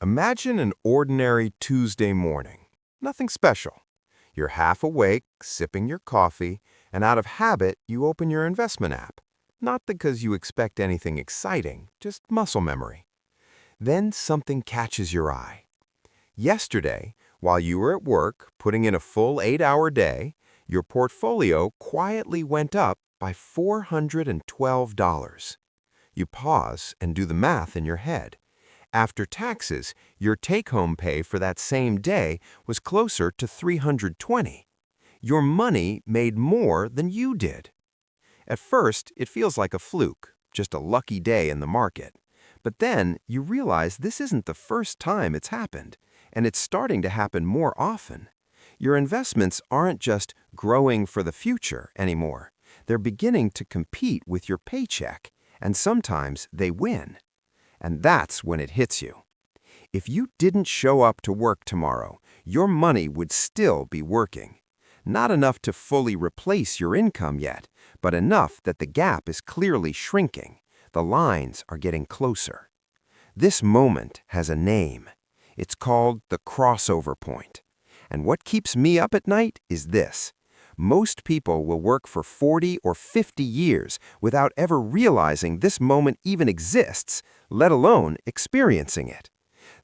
Imagine an ordinary Tuesday morning. Nothing special. You're half awake, sipping your coffee, and out of habit, you open your investment app. Not because you expect anything exciting, just muscle memory. Then something catches your eye. Yesterday, while you were at work, putting in a full 8-hour day, your portfolio quietly went up by $412. You pause and do the math in your head. After taxes, your take-home pay for that same day was closer to $320. Your money made more than you did. At first, it feels like a fluke, just a lucky day in the market. But then you realize this isn't the first time it's happened, and it's starting to happen more often. Your investments aren't just growing for the future anymore. They're beginning to compete with your paycheck, and sometimes they win. And that's when it hits you. If you didn't show up to work tomorrow, your money would still be working. Not enough to fully replace your income yet, but enough that the gap is clearly shrinking. The lines are getting closer. This moment has a name. It's called the crossover point. And what keeps me up at night is this. Most people will work for 40 or 50 years without ever realizing this moment even exists, let alone experiencing it.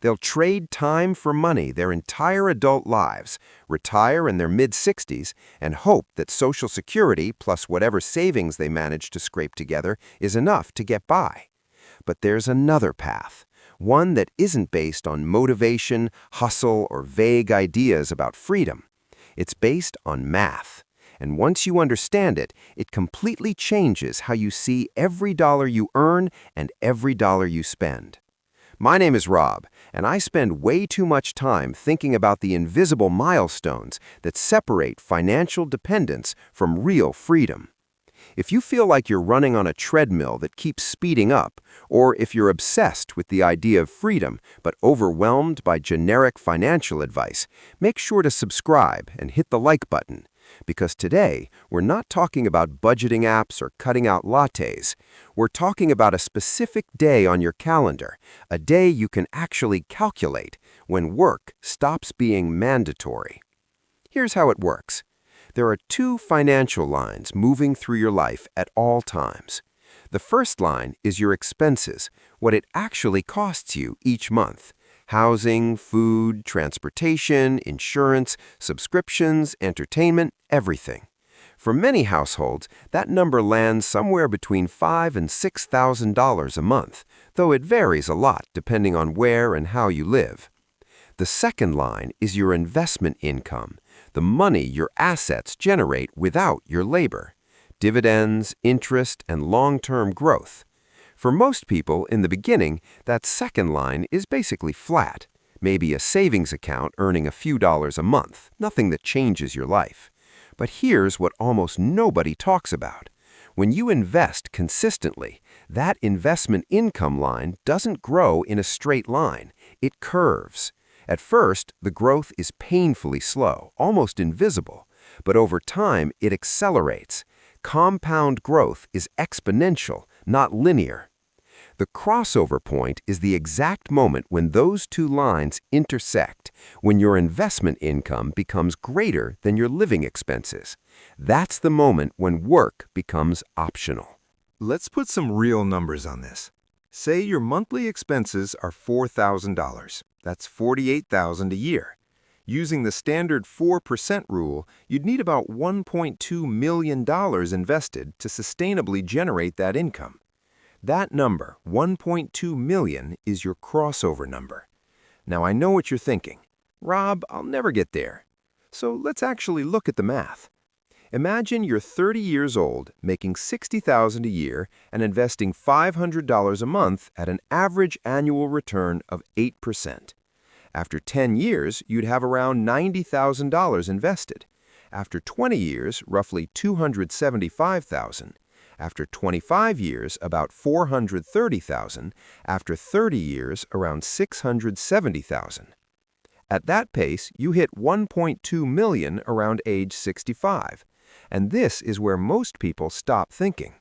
They'll trade time for money their entire adult lives, retire in their mid-60s, and hope that Social Security plus whatever savings they manage to scrape together is enough to get by. But there's another path, one that isn't based on motivation, hustle, or vague ideas about freedom. It's based on math. And once you understand it, it completely changes how you see every dollar you earn and every dollar you spend. My name is Rob, and I spend way too much time thinking about the invisible milestones that separate financial dependence from real freedom. If you feel like you're running on a treadmill that keeps speeding up, or if you're obsessed with the idea of freedom but overwhelmed by generic financial advice, make sure to subscribe and hit the like button. Because today, we're not talking about budgeting apps or cutting out lattes. We're talking about a specific day on your calendar, a day you can actually calculate when work stops being mandatory. Here's how it works. There are two financial lines moving through your life at all times. The first line is your expenses, what it actually costs you each month. Housing, food, transportation, insurance, subscriptions, entertainment, everything. For many households, that number lands somewhere between $5,000 and $6,000 a month, though it varies a lot depending on where and how you live. The second line is your investment income, the money your assets generate without your labor. Dividends, interest, and long-term growth. For most people, in the beginning, that second line is basically flat. Maybe a savings account earning a few dollars a month, nothing that changes your life. But here's what almost nobody talks about. When you invest consistently, that investment income line doesn't grow in a straight line. It curves. At first, the growth is painfully slow, almost invisible. But over time, it accelerates. Compound growth is exponential, not linear. The crossover point is the exact moment when those two lines intersect, when your investment income becomes greater than your living expenses. That's the moment when work becomes optional. Let's put some real numbers on this. Say your monthly expenses are $4,000. That's $48,000 a year. Using the standard 4% rule, you'd need about $1.2 million invested to sustainably generate that income. That number, $1.2 million, is your crossover number. Now I know what you're thinking. Rob, I'll never get there. So let's actually look at the math. Imagine you're 30 years old, making $60,000 a year and investing $500 a month at an average annual return of 8%. After 10 years, you'd have around $90,000 invested. After 20 years, roughly $275,000. After 25 years, about $430,000. After 30 years, around $670,000. At that pace, you hit $1.2 million around age 65. And this is where most people stop thinking.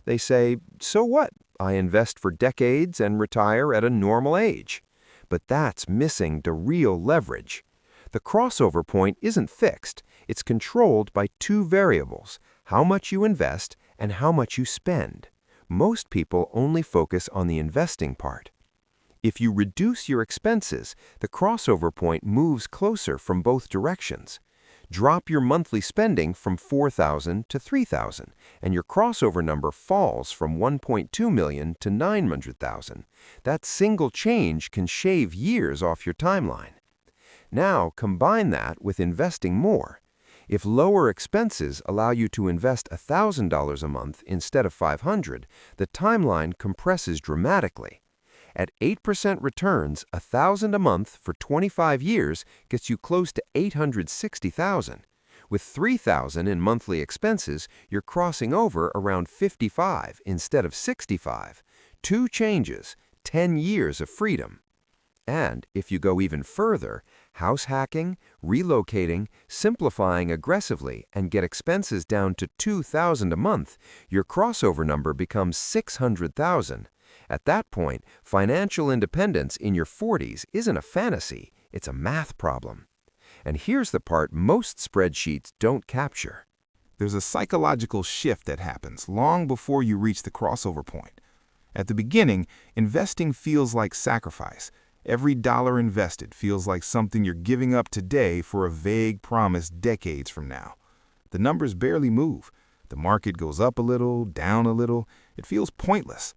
They say, so what? I invest for decades and retire at a normal age. But that's missing the real leverage. The crossover point isn't fixed. It's controlled by two variables: how much you invest and how much you spend. Most people only focus on the investing part. If you reduce your expenses, the crossover point moves closer from both directions. Drop your monthly spending from $4,000 to $3,000, and your crossover number falls from $1.2 million to $900,000. That single change can shave years off your timeline. Now, combine that with investing more. If lower expenses allow you to invest $1,000 a month instead of $500, the timeline compresses dramatically. At 8% returns, $1,000 a month for 25 years gets you close to $860,000. With $3,000 in monthly expenses, you're crossing over around $55,000 instead of $65,000. Two changes, 10 years of freedom. And if you go even further, house hacking, relocating, simplifying aggressively, and get expenses down to $2,000 a month, your crossover number becomes $600,000. At that point, financial independence in your 40s isn't a fantasy, it's a math problem. And here's the part most spreadsheets don't capture. There's a psychological shift that happens long before you reach the crossover point. At the beginning, investing feels like sacrifice. Every dollar invested feels like something you're giving up today for a vague promise decades from now. The numbers barely move. The market goes up a little, down a little. It feels pointless.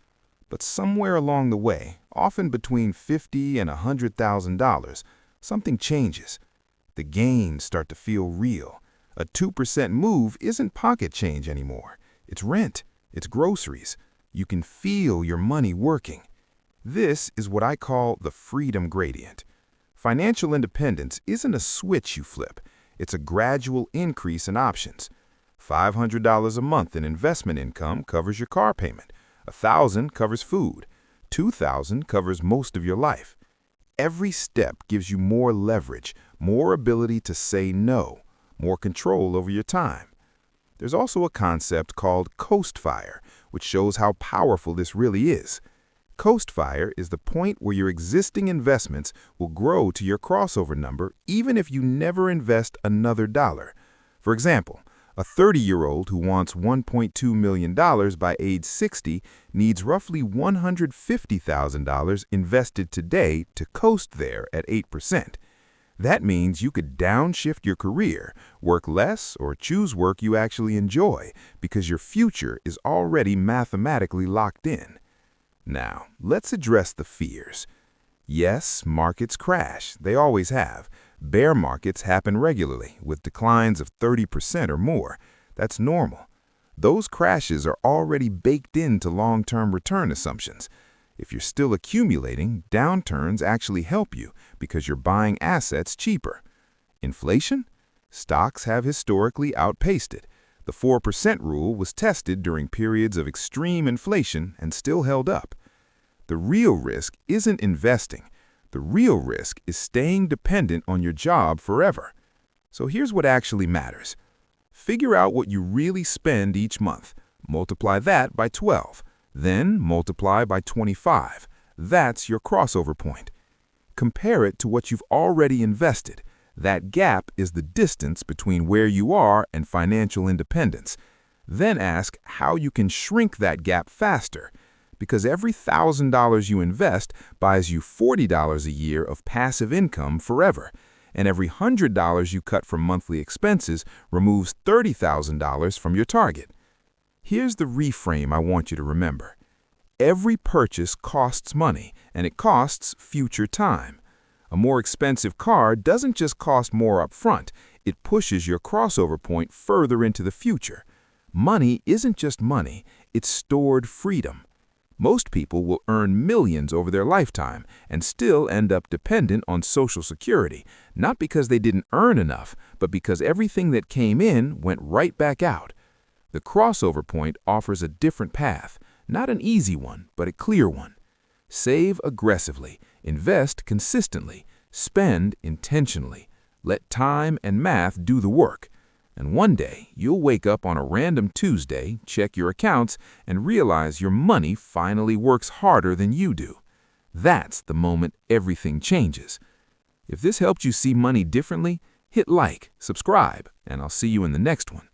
But somewhere along the way, often between $50,000 and $100,000, something changes. The gains start to feel real. A 2% move isn't pocket change anymore. It's rent. It's groceries. You can feel your money working. This is what I call the freedom gradient. Financial independence isn't a switch you flip. It's a gradual increase in options. $500 a month in investment income covers your car payment. $1,000 covers food. $2,000 covers most of your life. Every step gives you more leverage, more ability to say no, more control over your time. There's also a concept called coast fire, which shows how powerful this really is. Coast fire is the point where your existing investments will grow to your crossover number even if you never invest another dollar. For example, a 30-year-old who wants $1.2 million by age 60 needs roughly $150,000 invested today to coast there at 8%. That means you could downshift your career, work less, or choose work you actually enjoy because your future is already mathematically locked in. Now, let's address the fears. Yes, markets crash. They always have. Bear markets happen regularly, with declines of 30% or more. That's normal. Those crashes are already baked into long-term return assumptions. If you're still accumulating, downturns actually help you because you're buying assets cheaper. Inflation? Stocks have historically outpaced it. The 4% rule was tested during periods of extreme inflation and still held up. The real risk isn't investing. The real risk is staying dependent on your job forever. So here's what actually matters. Figure out what you really spend each month. Multiply that by 12. Then multiply by 25. That's your crossover point. Compare it to what you've already invested. That gap is the distance between where you are and financial independence. Then ask how you can shrink that gap faster. Because every $1,000 you invest buys you $40 a year of passive income forever. And every $100 you cut from monthly expenses removes $30,000 from your target. Here's the reframe I want you to remember. Every purchase costs money, and it costs future time. A more expensive car doesn't just cost more up front, it pushes your crossover point further into the future. Money isn't just money, it's stored freedom. Most people will earn millions over their lifetime and still end up dependent on Social Security, not because they didn't earn enough, but because everything that came in went right back out. The crossover point offers a different path, not an easy one, but a clear one. Save aggressively, invest consistently, spend intentionally. Let time and math do the work. And one day, you'll wake up on a random Tuesday, check your accounts, and realize your money finally works harder than you do. That's the moment everything changes. If this helped you see money differently, hit like, subscribe, and I'll see you in the next one.